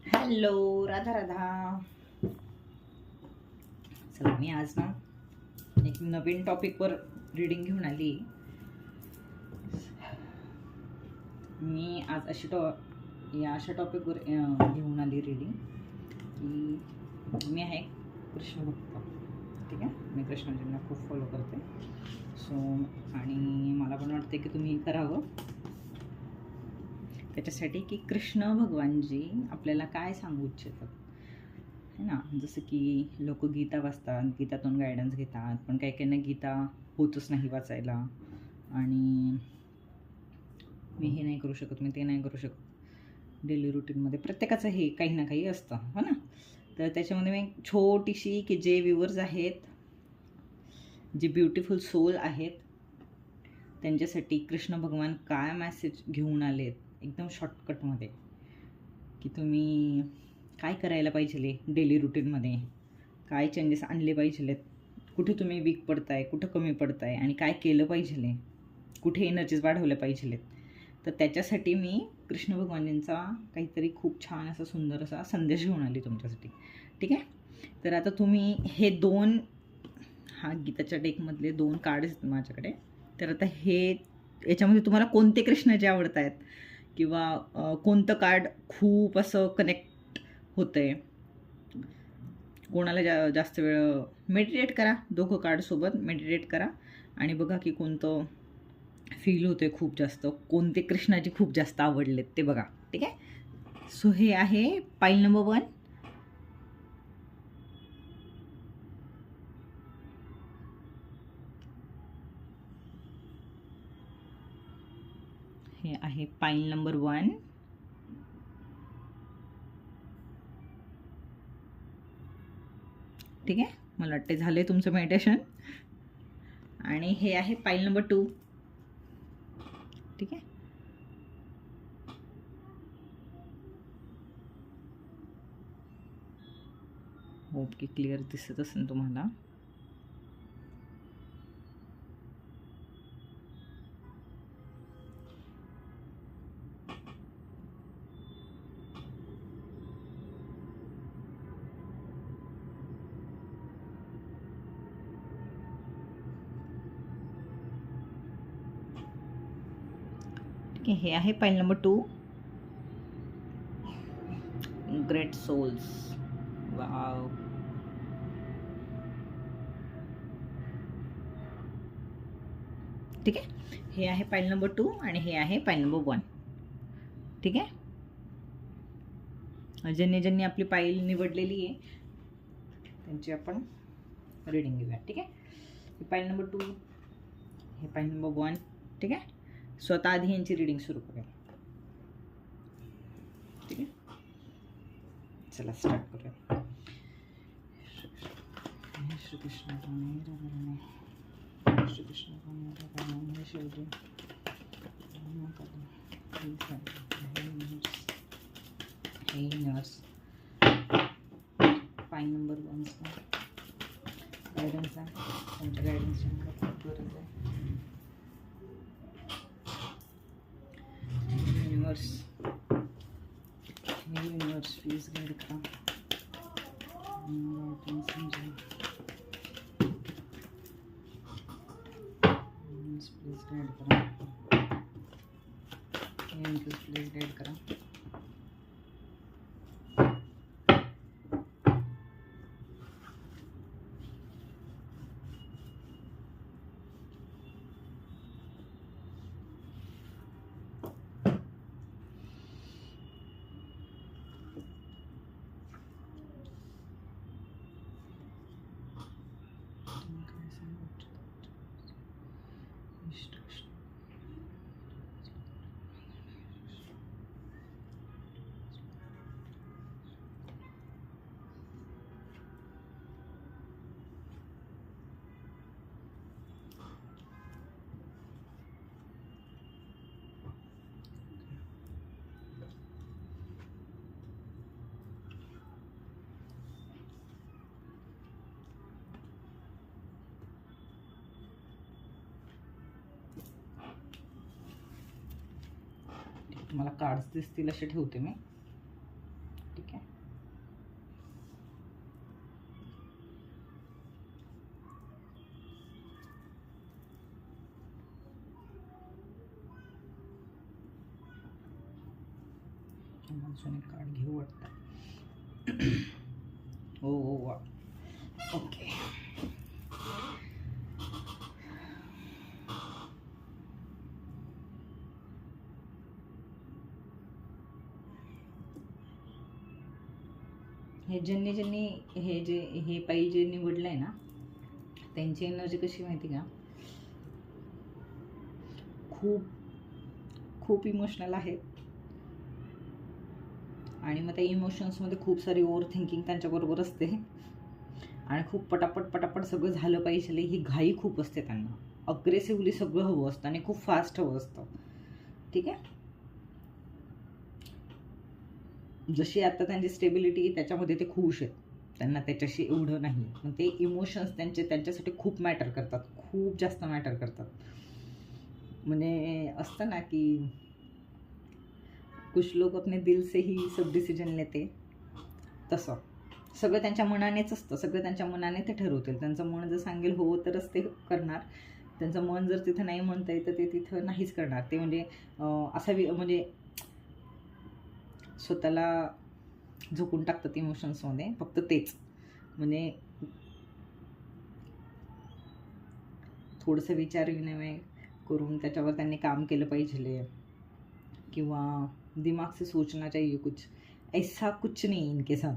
Hello, Radha Radha. चला, मी आज ना एक नवीन टॉपिकवर रीडिंग घेऊन आली. मी आज अशा टॉपिकवर घेऊन आली रीडिंग की मी आहे कृष्ण भक्त. ठीक आहे, मी कृष्णाजींना खूप फॉलो करते. सो आणि मला पण वाटते की तुम्ही करावं त्याच्यासाठी की कृष्ण भगवानजी आपल्याला काय सांगू इच्छितात है ना. जसं की लोक गीता वाचतात, गीतातून गायडन्स घेतात, पण काही काहींना गीता होतच नाही वाचायला, आणि मी हे नाही करू शकत, मी ते नाही करू शकत. डेली रुटीनमध्ये प्रत्येकाचं हे काही ना काही असतं हो ना. तर त्याच्यामध्ये मी एक छोटीशी की जे व्ह्यूवर्स आहेत, जे ब्युटिफुल सोल आहेत, त्यांच्यासाठी कृष्ण भगवान काय मेसेज घेऊन आलेत एकदम शॉर्टकटमध्ये, की तुम्ही काय करायला पाहिजे डेली रुटीनमध्ये, काय चेंजेस आणले पाहिजेत, कुठे तुम्ही वीक पडताय, कुठं कमी पडताय, आणि काय केलं पाहिजे, कुठे एनर्जीज वाढवल्या पाहिजेत. तर त्याच्यासाठी मी कृष्ण भगवानांचा काहीतरी खूप छान असा सुंदर असा संदेश घेऊन आली तुमच्यासाठी. ठीक आहे. तर आता तुम्ही हे हा गीताच्या डेकमधले 2 कार्ड्स आहेत माझ्याकडे. तर आता याच्यामध्ये तुम्हाला कोणते कृष्णाचे आवडत आहेत, किंवा कोणतं कार्ड खूप असं कनेक्ट होतं आहे, कोणाला जास्त वेळ मेडिटेट करा. दोघं कार्डसोबत मेडिटेट करा आणि बघा की कोणतं फील होतं आहे खूप जास्त, कोणते कृष्णाचे खूप जास्त आवडलेत ते बघा. ठीक आहे. सो हे आहे पाईल नंबर 1. हे आहे पाईल नंबर 1. ठीक आहे, मला वाटते झाले तुमचं मेडिटेशन. आणि हे आहे पाईल नंबर 2. ठीक आहे. होप की क्लिअर दिसत असेल तुम्हाला. ठीक आहे, हे आहे पाईल नंबर 2. Great souls. वाव. ठीक आहे, हे आहे पाईल नंबर 2 आणि हे आहे पाईल नंबर 1. ठीक आहे. ज्यांनी ज्यांनी आपली पाईल निवडलेली आहे त्यांची आपण रीडिंग घेऊया. ठीक आहे. हे पाईल नंबर 2, हे पाईल नंबर 1. ठीक आहे. स्वतः आधी यांची रीडिंग सुरू करूया. ठीक आहे, चला स्टार्ट करूया. श्रीकृष्ण श्रीकृष्ण शिवजी. युनिवर्स पाईल नंबर 1चा गायडन्स आहे, त्यांच्या गायडन्सची मला खूप गरज आहे. युनिवर्स प्लीज गाईड करा. प्लीज गाईड करा. प्लीज गाईड करा. तुम्हाला कार्ड्स दिसतील असे ठेवते मी. ठीक आहे. अजून एक कार्ड घेऊ वाटतं. हो हो वा. ओके. हे ज्यांनी हे पाहिजे निवडलंय ना, त्यांची एनर्जी कशी माहिती का, खूप खूप इमोशनल आहेत. आणि मग त्या इमोशन्समध्ये खूप सारी ओव्हर थिंकिंग त्यांच्याबरोबर असते. आणि खूप पटापट सगळं झालं पाहिजे ही घाई खूप असते त्यांना. अग्रेसिव्हली सगळं हवं असतं आणि खूप फास्ट हवं असतं. ठीक आहे. जशी आता त्यांची स्टेबिलिटी त्याच्यामध्ये ते खुश आहेत, त्यांना त्याच्याशी एवढं नाही. पण ते इमोशन्स त्यांच्यासाठी खूप मॅटर करतात, खूप जास्त मॅटर करतात. म्हणजे असतं ना की कुछ लोग अपने दिल से ही सब डिसिजन लेते, तसं सगळं त्यांच्या मनानेच असतं. सगळं त्यांच्या मनाने ते ठरवतील. त्यांचं मन जर सांगेल हो तरच ते करणार. त्यांचं मन जर तिथं नाही म्हणता येतं ते तिथं नाहीच करणार. ते म्हणजे म्हणजे स्वतःला झोकून टाकतात इमोशन्समध्ये. फक्त तेच म्हणजे थोडंसं विचार विनिमय करून त्याच्यावर त्यांनी काम केलं पाहिजे. किंवा दिमाग से सोचना चाहिए कुछ, ऐसा कुछ नहीं इनके साथ,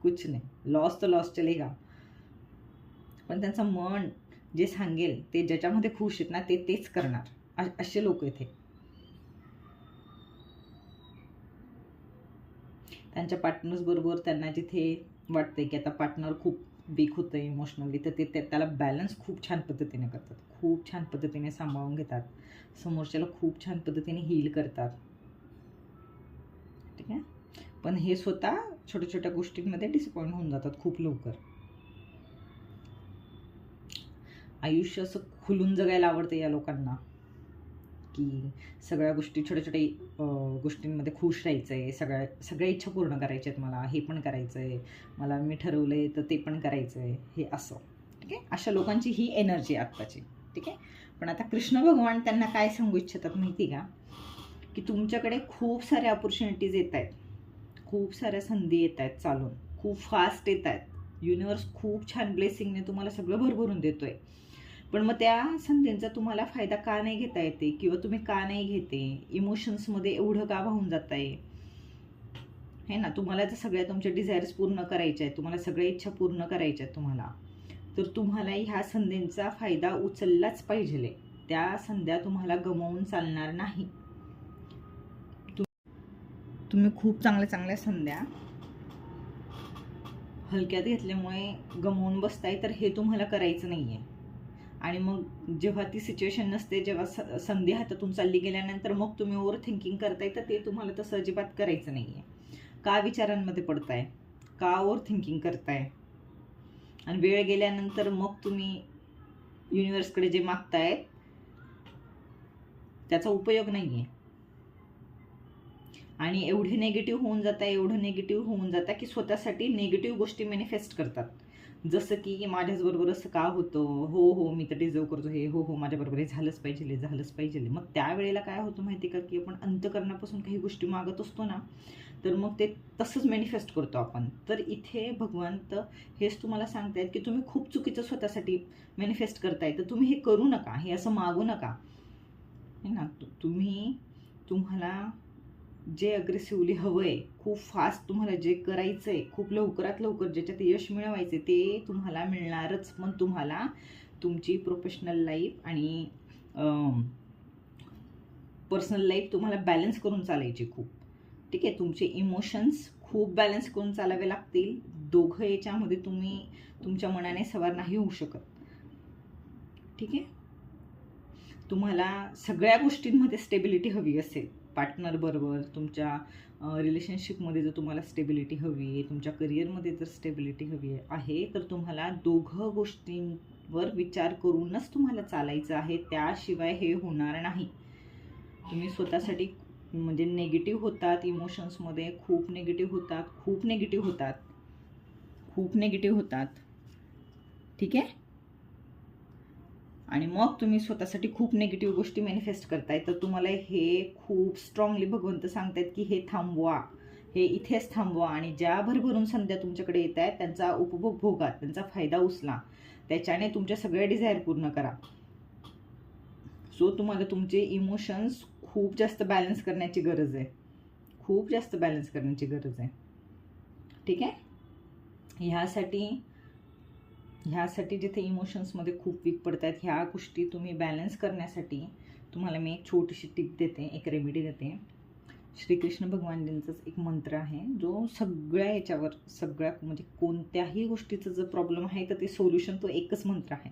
कुछ नहीं. लॉस तर लॉस चलेगा, पण त्यांचं मन जे सांगेल ते ज्याच्यामध्ये खुश आहेत ना ते तेच करणार. असे लोक इथे. त्यांच्या पार्टनर्स बरोबर त्यांना जिथे वाटतंय की आता पार्टनर खूप वीक होतं इमोशनली, तर ते त्याला बॅलन्स खूप छान पद्धतीने करतात, खूप छान पद्धतीने सांभाळून घेतात, समोरच्याला खूप छान पद्धतीने हील करतात. ठीक आहे. पण हे स्वतः छोट्या छोट्या गोष्टींमध्ये डिसअपॉइंट होऊन जातात खूप लवकर. आयुष्य असं खुलून जगायला आवडतं या लोकांना, की सगळ्या गोष्टी छोट्या छोट्या गोष्टींमध्ये खुश राहायचं आहे. सगळ्या इच्छा पूर्ण करायच्या आहेत मला. हे पण करायचं आहे मला, मी ठरवलं आहे तर ते पण करायचं आहे, हे असं. ठीक आहे. अशा लोकांची ही एनर्जी आहे आत्ताची. ठीक आहे. पण आता कृष्ण भगवान त्यांना काय सांगू इच्छितात माहिती का, की तुमच्याकडे खूप साऱ्या ऑपॉर्च्युनिटीज येत आहेत, खूप साऱ्या संधी येत आहेत चालून, खूप फास्ट येत आहेत. युनिवर्स खूप छान ब्लेसिंगने तुम्हाला सगळं भरभरून देतोय. पण मग त्या संधींचा तुम्हाला फायदा का नाही घेता येते, किंवा तुम्ही का नाही घेते, इमोशन्समध्ये एवढं का वाहून जात आहे हे ना. तुम्हाला जर सगळ्या तुमच्या डिझायर्स पूर्ण करायच्या आहेत, तुम्हाला सगळ्या इच्छा पूर्ण करायच्या आहेत तुम्हाला, तर तुम्हाला ह्या संधींचा फायदा उचललाच पाहिजे. त्या संध्या तुम्हाला गमावून चालणार नाही. तुम्ही खूप चांगल्या संध्या हलक्यात घेतल्यामुळे गमावून बसताय, तर हे तुम्हाला करायचं नाही आहे. आणि मग जेव्हा ती सिच्युएशन नसते, जेव्हा संधी हातातून चालली गेल्यानंतर मग तुम्ही ओव्हर थिंकिंग करताय, तर ते तुम्हाला तसं अजिबात करायचं नाही आहे. का विचारांमध्ये पडताय, का ओव्हर थिंकिंग करताय, आणि वेळ गेल्यानंतर मग तुम्ही युनिवर्सकडे जे मागताय त्याचा उपयोग नाही आहे. आणि एवढे निगेटिव्ह होऊन जाता की स्वतःसाठी निगेटिव्ह गोष्टी मॅनिफेस्ट करतात. जसं की माझ्याच बरोबर असं का होतं, हो मी तर डिझर्व करतो हे, हो माझ्याबरोबर हे झालंच पाहिजे. मग त्यावेळेला काय होतं माहिती का, की आपण अंतःकरणापासून काही गोष्टी मागत असतो ना, तर मग ते तसंच मॅनिफेस्ट करतो आपण. तर इथे भगवंत हेच तुम्हाला सांगतायत की तुम्ही खूप चुकीचं स्वतःसाठी मॅनिफेस्ट करताय, तर तुम्ही हे करू नका, हे असं मागू नका, है ना. तुम्हाला जे अग्रेसिव्हली हवं आहे, खूप फास्ट तुम्हाला जे करायचं आहे, खूप लवकरात लवकर ज्याच्यात यश मिळवायचं आहे, ते तुम्हाला मिळणारच. पण तुम्हाला तुमची प्रोफेशनल लाईफ आणि पर्सनल लाईफ तुम्हाला बॅलन्स करून चालायची खूप. ठीक आहे. तुमचे इमोशन्स खूप बॅलन्स करून चालावे लागतील. दोघं याच्यामध्ये तुम्ही तुमच्या मनाने सवार नाही होऊ शकत. ठीक आहे. तुम्हाला सगळ्या गोष्टींमध्ये स्टेबिलिटी हवी असेल, पार्टनर बरोबर तुमच्या रिलेशनशिपमध्ये जर तुम्हाला स्टेबिलिटी हवी आहे, तुमच्या करिअरमध्ये जर स्टेबिलिटी हवी आहे, तर तुम्हाला दोघं गोष्टींवर विचार करूनच तुम्हाला चालायचं आहे. त्याशिवाय हे होणार नाही. तुम्ही स्वतःसाठी म्हणजे निगेटिव्ह होतात, इमोशन्समध्ये खूप निगेटिव्ह होतात, खूप निगेटिव्ह होतात, खूप निगेटिव्ह होतात. ठीक आहे. आणि मग तुम्ही स्वतःसाठी खूप निगेटिव्ह गोष्टी मॅनिफेस्ट करताय, तर तुम्हाला हे खूप स्ट्रॉंगली भगवंत सांगतायत की हे थांबवा, हे इथेच थांबवा. आणि ज्या भरभरून संध्या तुमच्याकडे येत आहेत त्यांचा उपभोग भोगा, त्यांचा फायदा उचला, त्याच्याने तुमच्या सगळ्या डिझायर पूर्ण करा. सो तुम्हाला तुमचे इमोशन्स खूप जास्त बॅलन्स करण्याची गरज आहे, खूप जास्त बॅलन्स करण्याची गरज आहे. ठीक आहे. ह्यासाठी जिथे इमोशन्समध्ये खूप वीक पडतात, ह्या गोष्टी तुम्ही बॅलन्स करण्यासाठी तुम्हाला मी एक छोटीशी टिप देते, एक रेमेडी देते. श्रीकृष्ण भगवानजींचाच एक मंत्र आहे जो सगळ्या याच्यावर, सगळ्या म्हणजे कोणत्याही गोष्टीचं जर प्रॉब्लेम आहे तर ते सोल्युशन तो एकच मंत्र आहे.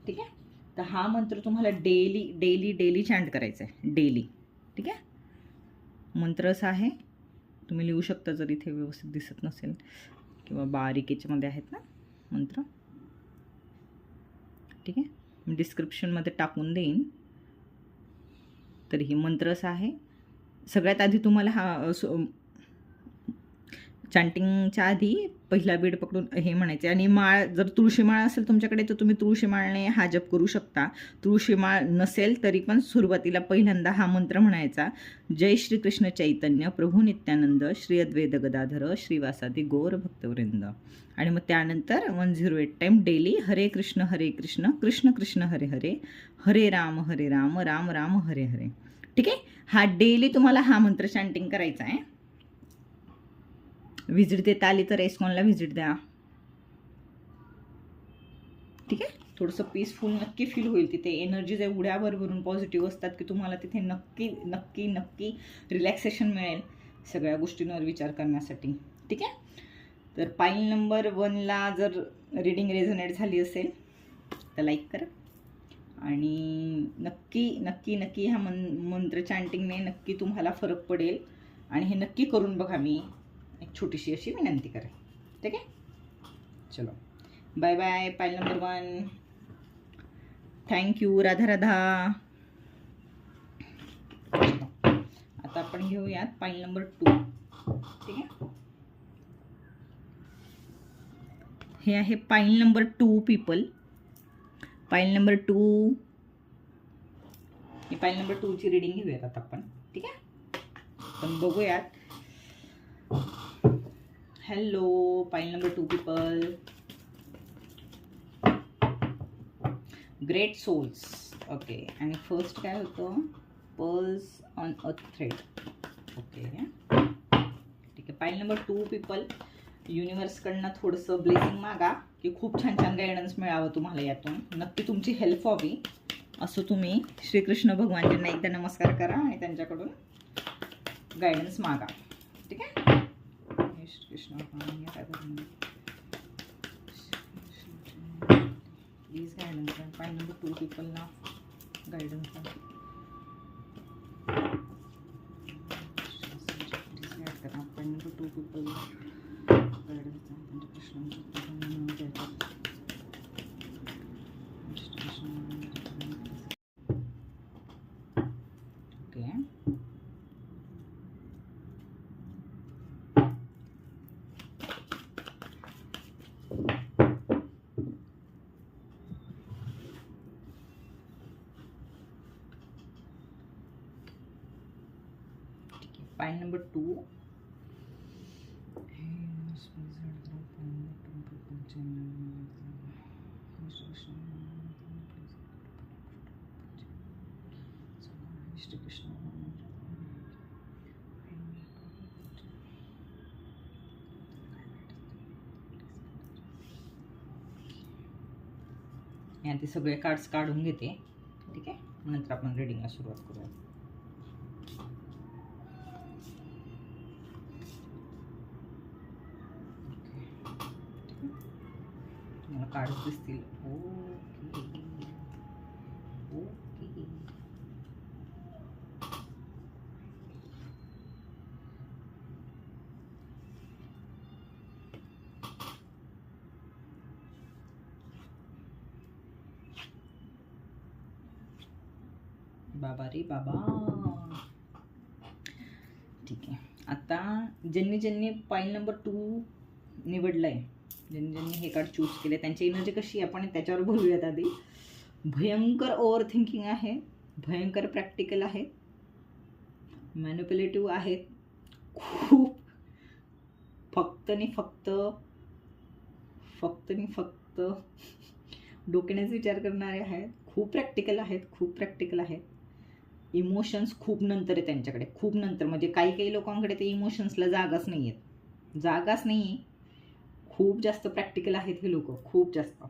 ठीक आहे. तर हा मंत्र तुम्हाला डेली डेली डेली चॅन्ट करायचा आहे, डेली. ठीक आहे. मंत्र असा आहे, तुम्ही लिहू शकता जर इथे व्यवस्थित दिसत नसेल किंवा बारीकेच्यामध्ये आहेत ना मंत्र. ठीक आहे. मी डिस्क्रिप्शनमध्ये टाकून देईन. तर ही मंत्र असा आहे. सगळ्यात आधी तुम्हाला हा चॅन्टिंगच्या आधी पहिला बीड पकडून हे म्हणायचे. आणि माळ, जर तुळशी माळ असेल तुमच्याकडे तर तुम्ही तुळशी माळने हा जप करू शकता. तुळशी माळ नसेल तरी पण सुरुवातीला पहिल्यांदा हा मंत्र म्हणायचा, जय श्रीकृष्ण चैतन्य प्रभू नित्यानंद श्री अद्वैत गदाधर श्रीवासादि गौर भक्तवृंद. आणि मग त्यानंतर 108 टाईम डेली हरे कृष्ण कृष्ण कृष्ण हरे हरे, हरे राम राम राम हरे हरे. ठीक आहे. हा डेली तुम्हाला हा मंत्र चॅन्टिंग करायचा आहे. व्हिजिट देता आली तर एस्कॉनला व्हिजिट द्या. ठीक आहे. थोडंसं पीसफुल नक्की फील होईल तिथे. एनर्जीज एवढ्या भरभरून पॉझिटिव्ह असतात की तुम्हाला तिथे नक्की नक्की नक्की रिलॅक्सेशन मिळेल सगळ्या गोष्टींवर विचार करण्यासाठी. ठीक आहे. तर पाईल नंबर 1ला जर रीडिंग रेझोनेट झाली असेल तर लाईक करा. आणि नक्की नक्की नक्की ह्या मंत्र चॅन्टिंगने नक्की तुम्हाला फरक पडेल. आणि हे नक्की करून बघा, मी एक छोटीशी अशी विनंती करेन. ठीक आहे. चलो बाय बाय. पाईल नंबर 1. थँक्यू. राधा राधा. आता आपण घेऊयात पाईल नंबर 2. ठीक आहे. हे आहे पाईल नंबर 2 पीपल. पाईल नंबर 2. ही पाईल नंबर 2ची रीडिंग घेऊयात आता आपण. ठीक आहे. पण बघूयात. Hello pile number 2 people. Great souls. Okay. आणि फर्स्ट काय होतं, pearls on a thread. Okay. ठीक आहे. पाईल नंबर 2 पीपल. युनिवर्सकडनं थोडंसं ब्लेसिंग मागा की खूप छान छान गायडन्स मिळावं तुम्हाला यातून, नक्की तुमची हेल्प व्हावी असं तुम्ही श्रीकृष्ण भगवानजींना एकदा नमस्कार करा आणि त्यांच्याकडून गायडन्स मागा. ठीक आहे. श्रीकृष्ण भगवान काय प्लीज गायडन्स. पाईल नंबर 2 पीपलना गायडन्स करा. पाईल नंबर 2 पीपल गायडन्स म्हणजे कृष्णांच्या ओके. पाईल नंबर 2. श्रीकृष्ण ते सगळे कार्ड्स काढून घेते. ठीक आहे. नंतर आपण रीडिंगला सुरुवात करूया. तुम्हाला कार्ड्स दिसतील. Okay okay. बाबा रे बाबा. ठीक आहे. आता ज्यांनी पाईल नंबर 2 निवडलं आहे, ज्यांनी हे कार्ड चूज केले, त्यांची एनर्जी कशी आहे आपण त्याच्यावर बोलूयात आधी. भयंकर ओव्हर थिंकिंग आहे, भयंकर प्रॅक्टिकल आहे, मॅनिप्युलेटिव्ह आहेत, खूप फक्त डोक्यानेच विचार करणारे आहेत, खूप प्रॅक्टिकल आहेत. इमोशन्स खूप नंतर आहे त्यांच्याकडे, खूप नंतर. म्हणजे काही लोकांकडे ते इमोशन्सला जागाच नाही आहे. खूप जास्त प्रॅक्टिकल आहेत हे लोक, खूप जास्त.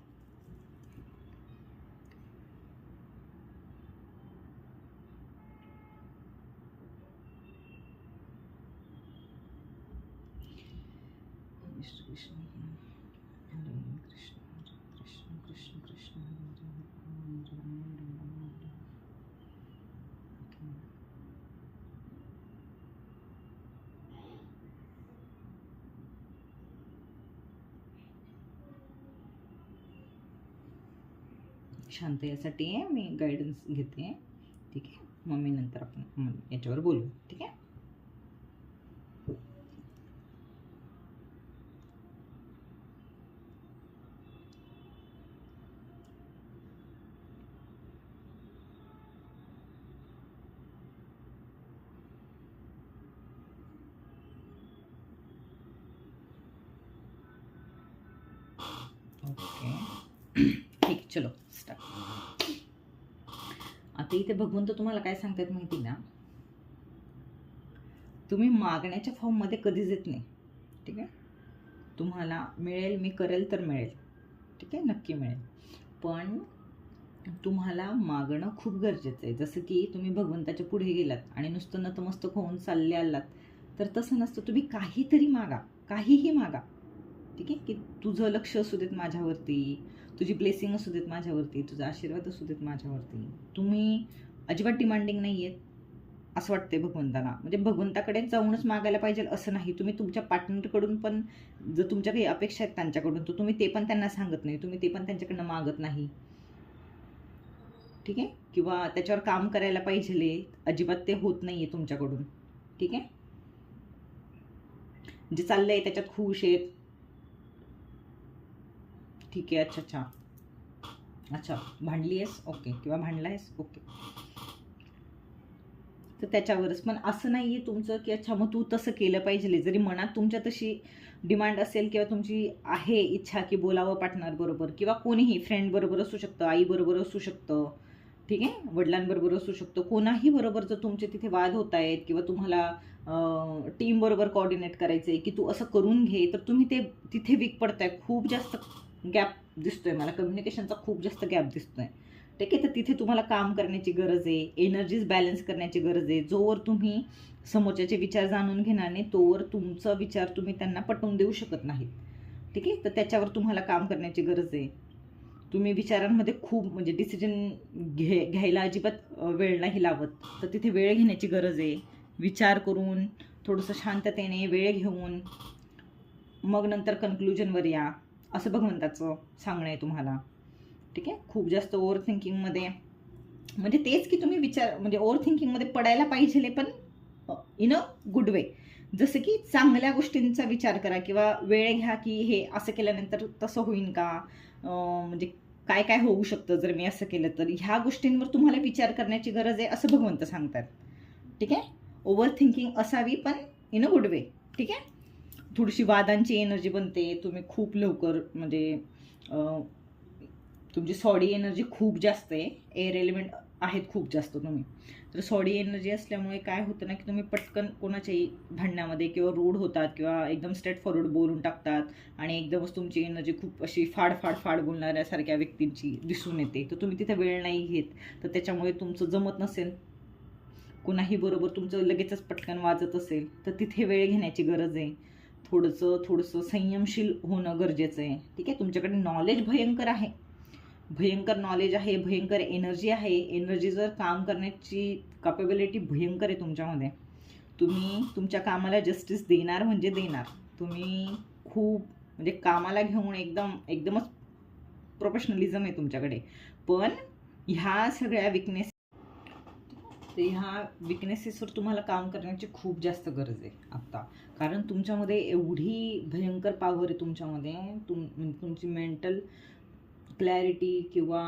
शांत यासाठी मी गायडन्स घेते, ठीक आहे. मग मी नंतर आपण याच्यावर बोलू, ठीक आहे. ओके ठीक, चलो स्टार्ट. आता इथे भगवंत तुम्हाला काय सांगतात माहिती ना, तुम्ही मागण्याच्या फॉर्ममध्ये कधीच येत नाही, ठीक आहे. तुम्हाला मिळेल, मी करेल तर मिळेल, ठीक आहे, नक्की मिळेल. पण तुम्हाला मागणं खूप गरजेचं आहे. जसं की तुम्ही भगवंताच्या पुढे गेलात आणि नुसतं नतमस्तक होऊन चालले आलात तर तसं नसतं. तुम्ही काहीतरी मागा, काहीही मागा, ठीक आहे. की तुझं लक्ष असू देत माझ्यावरती, तुझी ब्लेसिंग असू देत माझ्यावरती, तुझा आशीर्वाद असू देत माझ्यावरती. तुम्ही अजिबात डिमांडिंग नाही आहेत असं वाटते भगवंताला. म्हणजे भगवंताकडे जाऊनच मागायला पाहिजे असं नाही. तुम्ही तुमच्या पार्टनरकडून पण जर तुमच्या काही अपेक्षा आहेत त्यांच्याकडून तर तुम्ही ते पण त्यांना सांगत नाही, तुम्ही ते पण त्यांच्याकडनं मागत नाही, ठीक आहे. किंवा त्याच्यावर काम करायला पाहिजे अजिबात ते होत नाही आहे तुमच्याकडून, ठीक आहे. जे चाललंय त्याच्यात खुश आहेत, ठीक आहे. अच्छा भांडली आहेस, ओके, किंवा भांडला आहेस, ओके. तर त्याच्यावरच. पण असं नाही आहे तुमचं की अच्छा मग तू तसं केलं पाहिजे. जरी मनात तुमच्या तशी डिमांड असेल किंवा तुमची आहे इच्छा की बोलावं पार्टनर बरोबर किंवा कोणीही फ्रेंड बरोबर असू शकतं, आई बरोबर असू शकतं, ठीक आहे, वडिलांबरोबर असू शकतो, कोणाही बरोबर जर तुमचे तिथे वाद होत आहेत किंवा तुम्हाला टीम बरोबर कोऑर्डिनेट करायचं आहे की तू असं करून घे, तर तुम्ही ते तिथे वीक पडताय. खूप जास्त गॅप दिसतोय मला, कम्युनिकेशनचा खूप जास्त गॅप दिसतोय, ठीक आहे. तर तिथे तुम्हाला काम करण्याची गरज आहे, एनर्जीज बॅलन्स करण्याची गरज आहे. जोवर तुम्ही समोरच्याचे विचार जाणून घेणार नाही तोवर तुमचा विचार तुम्ही त्यांना पटवून देऊ शकत नाहीत, ठीक आहे. तर त्याच्यावर तुम्हाला काम करण्याची गरज आहे. तुम्ही विचारांमध्ये खूप म्हणजे डिसिजन घ्यायला अजिबात वेळ नाही लावत, तर तिथे वेळ घेण्याची गरज आहे. विचार करून थोडंसं शांततेने वेळ घेऊन मग नंतर कन्क्लुजनवर या, असं भगवंताचं सांगणं आहे तुम्हाला, ठीक आहे. खूप जास्त ओव्हर थिंकिंगमध्ये म्हणजे तेच की तुम्ही विचार म्हणजे ओव्हर थिंकिंगमध्ये पडायला पाहिजे, पण इन अ गुड वे. जसं की चांगल्या गोष्टींचा विचार करा किंवा वेळ घ्या की हे असं केल्यानंतर तसं होईल का, म्हणजे काय काय होऊ शकतं जर मी असं केलं तर, ह्या गोष्टींवर तुम्हाला विचार करण्याची गरज आहे असं भगवंत सांगतात, ठीक आहे. ओव्हर थिंकिंग असावी पण इन अ गुड वे, ठीक आहे. थोडीशी वादांची एनर्जी बनते. तुम्ही खूप लवकर म्हणजे तुमची सॉडी एनर्जी खूप जास्त आहे, एअर एलिमेंट आहेत खूप जास्त तुम्ही. तर सॉडी एनर्जी असल्यामुळे काय होतं ना की तुम्ही पटकन कोणाच्याही भांडण्यामध्ये किंवा रूढ होतात किंवा एकदम स्ट्रेट फॉरवर्ड बोलून टाकतात आणि एकदमच तुमची एनर्जी खूप अशी फाड बोलणाऱ्यासारख्या व्यक्तींची दिसून येते. तर तुम्ही तिथे वेळ नाही घेत, तर त्याच्यामुळे तुमचं जमत नसेल कोणाही बरोबर, तुमचं लगेचच पटकन वाजत असेल तर तिथे वेळ घेण्याची गरज आहे. थोडंसं संयमशील होणं गरजेचं आहे, ठीक आहे. तुमच्याकडे नॉलेज भयंकर नॉलेज आहे, भयंकर एनर्जी आहे. एनर्जीवर काम करण्याची कॅपेबिलिटी भयंकर आहे तुमच्यामध्ये. तुम्ही तुमच्या कामाला जस्टिस देणार म्हणजे देणार. तुम्ही खूप म्हणजे कामाला घेऊन एकदमच प्रोफेशनलिझम आहे तुमच्याकडे. पण ह्या सगळ्या विकनेस तर ह्या विकनेसेसवर तुम्हाला काम करण्याची खूप जास्त गरज आहे आत्ता. कारण तुमच्यामध्ये एवढी भयंकर पॉवर आहे तुमच्यामध्ये, तुमची मेंटल क्लॅरिटी किंवा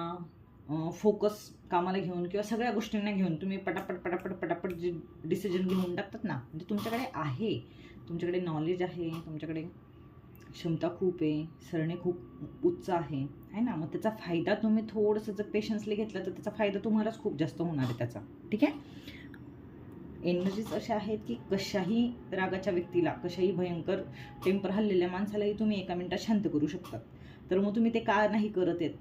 फोकस कामाला घेऊन किंवा सगळ्या गोष्टींना घेऊन तुम्ही पटापट जे डिसिजन घेऊन टाकतात ना, म्हणजे तुमच्याकडे आहे, तुमच्याकडे नॉलेज आहे, तुमच्याकडे क्षमता खूप आहे, सरणे खूप उच्च आहे ना. मग त्याचा फायदा तुम्ही थोडंसं जर पेशन्सली घेतलं तर त्याचा फायदा तुम्हालाच खूप जास्त होणार आहे त्याचा. ठीक आहे. एनर्जीज अशा आहेत की कशाही रागाच्या व्यक्तीला, कशाही भयंकर टेम्पर हल्लेल्या माणसालाही तुम्ही एका मिनिटात शांत करू शकतात. तर मग तुम्ही ते का नाही करत आहेत?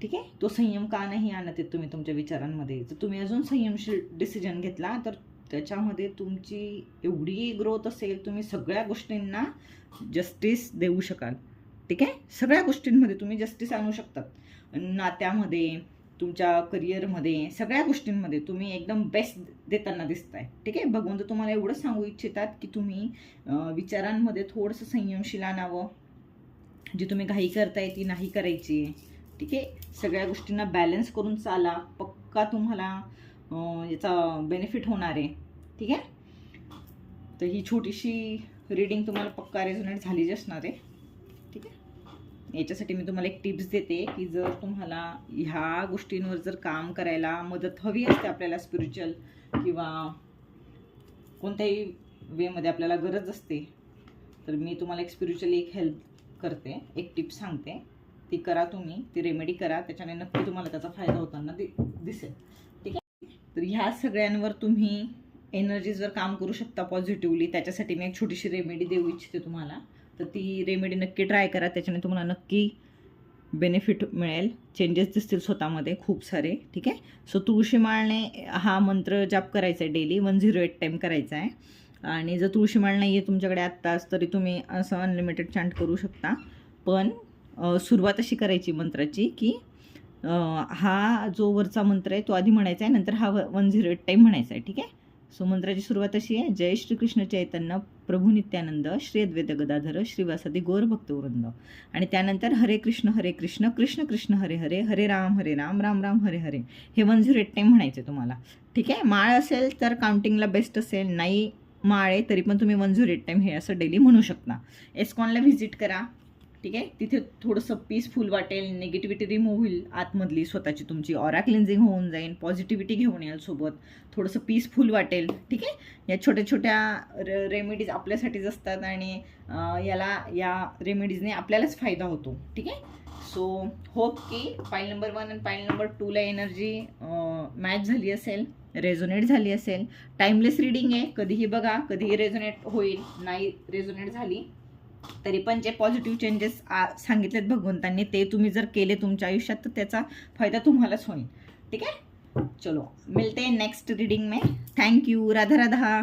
ठीक आहे. तो संयम का नाही आणत आहेत तुम्ही तुमच्या विचारांमध्ये? जर तुम्ही अजून संयमशील डिसिजन घेतला तर त्याच्यामध्ये तुमची एवढी ग्रोथ असेल, तुम्ही सगळ्या गोष्टींना जस्टिस देऊ शकाल. ठीक आहे. सगळ्या गोष्टींमध्ये तुम्ही जस्टिस आणू शकतात. नात्यामध्ये, तुमच्या करिअरमध्ये, सगळ्या गोष्टींमध्ये तुम्ही एकदम बेस्ट देताना दिसताय. ठीक आहे. भगवंत तुम्हाला एवढं सांगू इच्छितात की तुम्ही विचारांमध्ये थोडंसं संयमशील आणावं. जी तुम्ही घाई करताय ती नाही करायची. ठीक आहे. सगळ्या गोष्टींना बॅलन्स करून चाला. पक्का तुम्हाला याचा बेनिफिट होणार आहे. ठीक आहे. तर ही छोटीशी रीडिंग तुम्हाला पक्का रेझोनेट झालीच असणार आहे. ठीक आहे. याच्यासाठी मी तुम्हाला एक टिप्स देते की जर तुम्हाला ह्या गोष्टींवर जर काम करायला मदत हवी असते आपल्याला, स्पिरिच्युअल किंवा कोणत्याही वेमध्ये आपल्याला गरज असते, तर मी तुम्हाला एक स्पिरिच्युअली एक हेल्प करते, एक टिप सांगते. ती करा तुम्ही, ती रेमेडी करा. त्याच्याने नक्की तुम्हाला त्याचा फायदा होताना दिसेल. ठीक आहे. तर ह्या सगळ्यांवर तुम्ही एनर्जीजवर काम करू शकता पॉझिटिव्हली. त्याच्यासाठी मी एक छोटीशी रेमेडी देऊ इच्छिते तुम्हाला. तर ती रेमेडी नक्की ट्राय करा. त्याच्याने तुम्हाला नक्की बेनिफिट मिळेल, चेंजेस दिसतील स्वतःमध्ये खूप सारे. ठीक आहे. सो तुळशीमाळने हा मंत्र जाप करायचा आहे डेली, 108 टाईम करायचा आहे. आणि जर तुळशीमाळ नाही आहे तुमच्याकडे आत्ताच, तरी तुम्ही असं अनलिमिटेड चांट करू शकता. पण सुरुवात अशी करायची मंत्राची की हा जो वरचा मंत्र आहे तो आधी म्हणायचा आहे, नंतर हा 108 टाईम म्हणायचा आहे. ठीक आहे. सो मंत्राची सुरुवात अशी आहे: जय श्रीकृष्ण चैतन्य प्रभू नित्यानंद श्री अद्वैत गदाधर श्रीवासादी गौर भक्तवृंद. आणि त्यानंतर हरे कृष्ण कृष्ण कृष्ण हरे हरे, हरे राम राम राम हरे हरे. हे 108 टाईम म्हणायचे तुम्हाला. ठीक आहे. माळ असेल तर काउंटिंगला बेस्ट असेल, नाही माळ आहे तरी पण तुम्ही 108 टाईम हे असं डेली म्हणू शकता. एस्कॉनला व्हिजिट करा. ठीक आहे. तिथे थोडंसं पीसफुल वाटेल, निगेटिव्हिटी रिमूव्ह होईल आतमधली स्वतःची, तुमची ऑरा क्लिन्झिंग होऊन जाईल, पॉझिटिव्हिटी घेऊन याल सोबत, थोडंसं पीसफुल वाटेल. ठीक आहे. या छोट्या छोट्या रेमेडीज आपल्यासाठीच असतात आणि या रेमेडीजने आपल्यालाच फायदा होतो. ठीक आहे. सो होप की पाईल नंबर 1 आणि पाईल नंबर 2ला एनर्जी मॅच झाली असेल, रेझोनेट झाली असेल. टाईमलेस रीडिंग आहे, कधीही बघा, कधीही रेझोनेट होईल. नाही रेझोनेट झाली तरी पण जे पॉझिटिव्ह चेंजेस सांगितलेत भगवंतांनी ते तुम्ही जर केले तुमच्या आयुष्यात तर त्याचा फायदा तुम्हालाच होईल. ठीक आहे. चलो मिलते हैं नेक्स्ट रीडिंग में. Thank you. राधा राधा.